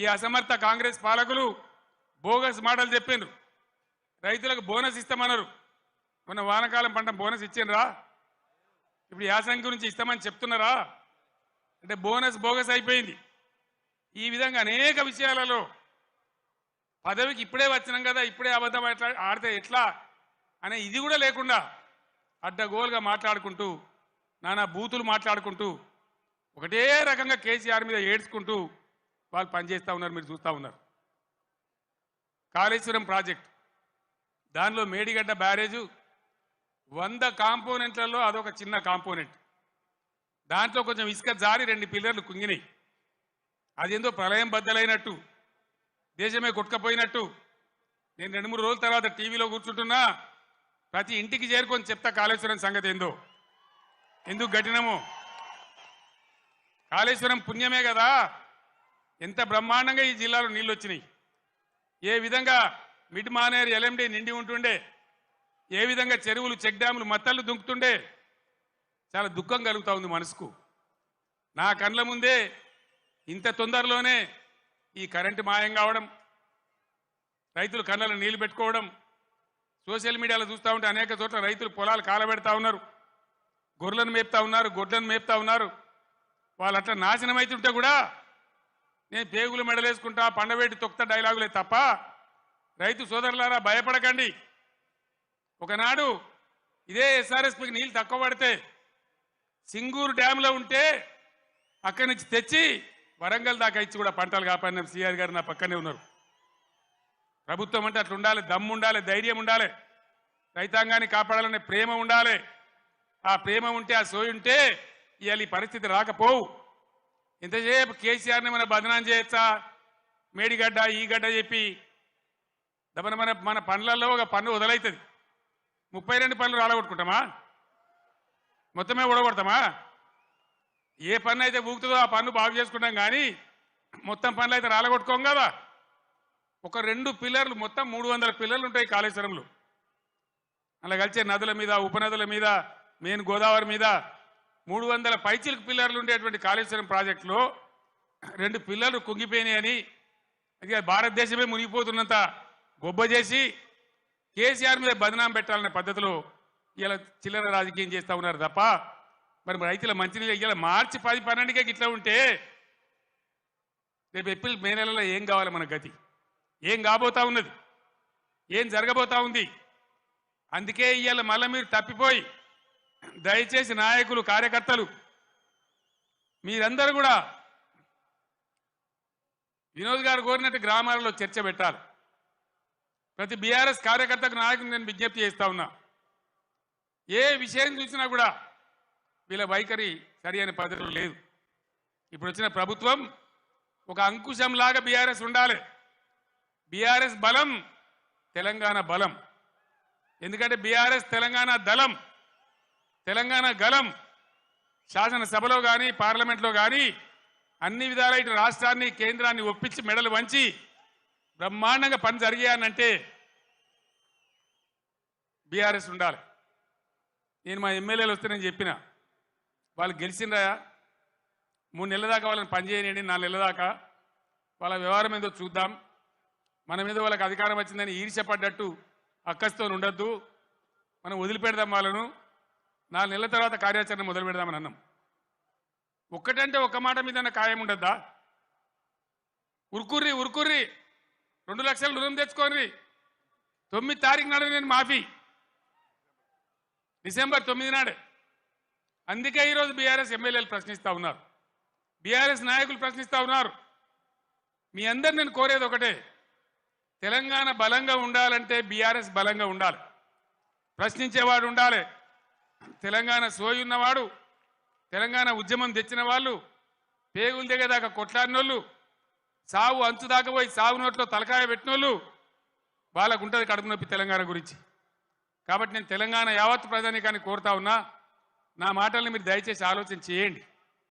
ఈ అసమర్థ కాంగ్రెస్ పాలకులు బోగస్ మాటలు చెప్పిండ్రు. రైతులకు బోనస్ ఇస్తామన్నారు. మొన్న వానకాలం పంట బోనస్ ఇచ్చిండ్రా? ఇప్పుడు యాసంగి గురించి ఇస్తామని చెప్తున్నారా? అంటే బోనస్ బోగస్ అయిపోయింది. ఈ విధంగా అనేక విషయాలలో పదవికి ఇప్పుడే వచ్చినాం కదా, ఇప్పుడే అబద్ధం ఆడితే ఎట్లా అనే ఇది కూడా లేకుండా అడ్డగోలుగా మాట్లాడుకుంటూ, నానా బూతులు మాట్లాడుకుంటూ, ఒకటే రకంగా కేసీఆర్ మీద ఏడ్చుకుంటూ వాళ్ళు పనిచేస్తూ ఉన్నారు. మీరు చూస్తూ ఉన్నారు. కాళేశ్వరం ప్రాజెక్ట్, దానిలో మేడిగడ్డ బ్యారేజు 100 కాంపోనెంట్లలో అదొక చిన్న కాంపోనెంట్. దాంట్లో కొంచెం ఇసుక జారి 2 పిల్లర్లు కుంగినాయి. అదేందో ప్రళయం బద్దలైనట్టు, దేశమే కొట్టుకపోయినట్టు. నేను 2-3 రోజుల తర్వాత టీవీలో కూర్చుంటున్నా, ప్రతి ఇంటికి చేరుకొని చెప్తా కాళేశ్వరం సంగతి ఏందో, ఎందుకు కట్టినమో. కాళేశ్వరం పుణ్యమే కదా, ఎంత బ్రహ్మాండంగా ఈ జిల్లాలో నీళ్ళు వచ్చినాయి. ఏ విధంగా మిడ్ మానేరు ఎల్ఎండి నిండి ఉంటుండే, ఏ విధంగా చెరువులు చెక్ డ్యాములు మత్తళ్ళు దుంకుతుండే. చాలా దుఃఖం కలుగుతూ ఉంది మనసుకు. నా కండ్ల ముందే ఇంత తొందరలోనే ఈ కరెంటు మాయం కావడం, రైతులు కళ్ళలో నీళ్లు పెట్టుకోవడం, సోషల్ మీడియాలో చూస్తూ ఉంటే అనేక చోట్ల రైతులు పొలాలు కాలబెడతా ఉన్నారు, గొర్రెలను మేపుతా ఉన్నారు, గొడ్లను మేపుతా ఉన్నారు. వాళ్ళు అట్లా నాశనం అవుతుంటే కూడా నేను పేగులు మెడలేసుకుంటా, పండవేటి తొక్త డైలాగులే తప్ప, రైతు సోదరులారా భయపడకండి. ఒకనాడు ఇదే ఎస్ఆర్ఎస్పీకి నీళ్ళు తక్కువ పడితే సింగూరు డ్యాంలో ఉంటే అక్కడి నుంచి తెచ్చి వరంగల్ దాకా ఇచ్చి కూడా పంటలు కాపాడిన సిఆర్ గారు నా పక్కనే ఉన్నారు. ప్రభుత్వం అంటే అట్లా ఉండాలి, దమ్ము ఉండాలి, ధైర్యం ఉండాలి, రైతాంగాన్ని కాపాడాలనే ప్రేమ ఉండాలి. ఆ ప్రేమ ఉంటే, ఆ సోయి ఉంటే ఇవాళ ఈ పరిస్థితి రాకపోవు. ఇంతసేపు కేసీఆర్ని మన బదనాం చేయొచ్చా, మేడిగడ్డ ఈ గడ్డ చెప్పి మన పనులలో ఒక పన్ను వదలవుతుంది. 32 పనులు రాలగొట్టుకుంటామా? మొత్తమే ఊడగొడతామా? ఏ పన్ను అయితే ఊగుతుందో ఆ పన్ను బాగు చేసుకుంటాం, కానీ మొత్తం పనులు అయితే రాలగొట్టుకోం కదా. ఒక 2 పిల్లర్లు, మొత్తం 300 పిల్లర్లు ఉంటాయి కాళేశ్వరంలో. అలా కలిసే నదుల మీద, ఉపనదుల మీద, మెయిన్ గోదావరి మీద 300 పైచిలకు పిల్లర్లు ఉండేటువంటి కాళేశ్వరం ప్రాజెక్టులో 2 పిల్లర్లు కుంగిపోయినాయని, అది భారతదేశమే మునిగిపోతున్నంత గొబ్బ చేసి కేసీఆర్ మీద బదనాం పెట్టాలనే పద్ధతిలో ఇలా చిల్లర రాజకీయం చేస్తూ ఉన్నారు తప్ప, మరి రైతుల మంచినీళ్ళు ఇలా మార్చి 10-12కే ఇట్లా ఉంటే రేపు ఏప్రిల్ మే నెలలో ఏం కావాలి మన గతి? ఏం కాబోతా ఉన్నది? ఏం జరగబోతా ఉంది? అందుకే ఇవాళ మళ్ళీ మీరు తప్పిపోయి, దయచేసి నాయకులు, కార్యకర్తలు మీరందరూ కూడా వినోద్ గారు కోరినట్టు గ్రామాలలో చర్చ పెట్టాలి. ప్రతి బీఆర్ఎస్ కార్యకర్తకు, నాయకులు నేను విజ్ఞప్తి చేస్తా ఉన్నా, ఏ విషయం చూసినా కూడా వీళ్ళ వైఖరి సరి అయిన పద్ధతిలో లేదు. ఇప్పుడు వచ్చిన ప్రభుత్వం ఒక అంకుశంలాగా బీఆర్ఎస్ ఉండాలి. బీఆర్ఎస్ బలం తెలంగాణ బలం. ఎందుకంటే బీఆర్ఎస్ తెలంగాణ దళం, తెలంగాణ గలం. శాసనసభలో కానీ, పార్లమెంట్లో కానీ అన్ని విధాల ఇటు రాష్ట్రాన్ని, కేంద్రాన్ని ఒప్పించి మెడలు వంచి బ్రహ్మాండంగా పని జరిగాయనంటే బీఆర్ఎస్ ఉండాలి. నేను మా ఎమ్మెల్యేలు వస్తే నేను చెప్పిన, వాళ్ళు గెలిచిండ్రా 3 నెలల దాకా వాళ్ళని పనిచేయనండి, 4 నెలల దాకా వాళ్ళ వ్యవహారం ఏదో చూద్దాం, మన మీద వాళ్ళకి అధికారం వచ్చిందని ఈర్ష్యపడ్డట్టు అక్కస్తో ఉండొద్దు, మనం వదిలిపెడదాం వాళ్ళను, 4 నెలల తర్వాత కార్యాచరణ మొదలు పెడదామని అన్నాం. ఒక్కటంటే ఒక్క మాట మీద ఖాయం ఉండద్దా? ఉరుకుర్రి 2 లక్షలు రుణం తెచ్చుకోండి, 9 తారీఖు నాడు నేను మాఫీ, డిసెంబర్ 9 నాడే. అందుకే ఈరోజు బీఆర్ఎస్ ఎమ్మెల్యేలు ప్రశ్నిస్తూ ఉన్నారు, బీఆర్ఎస్ నాయకులు ప్రశ్నిస్తూ ఉన్నారు. మీ అందరు నేను కోరేది ఒకటే, తెలంగాణ బలంగా ఉండాలంటే బీఆర్ఎస్ బలంగా ఉండాలి, ప్రశ్నించేవాడు ఉండాలి. తెలంగాణ సోయి ఉన్నవాడు, తెలంగాణ ఉద్యమం తెచ్చిన వాళ్ళు, పేగుల దగ్గర దాకా కొట్లాడినోళ్ళు, సావు అంచు దాకా పోయి సాగు నోట్లో తలకాయ పెట్టినోళ్ళు, వాళ్ళకు ఉంటుంది కడుపు నొప్పి తెలంగాణ గురించి. కాబట్టి నేను తెలంగాణ యావత్తు ప్రజానీకాన్ని కోరుతా ఉన్నా, నా మాటల్ని మీరు దయచేసి ఆలోచన చేయండి.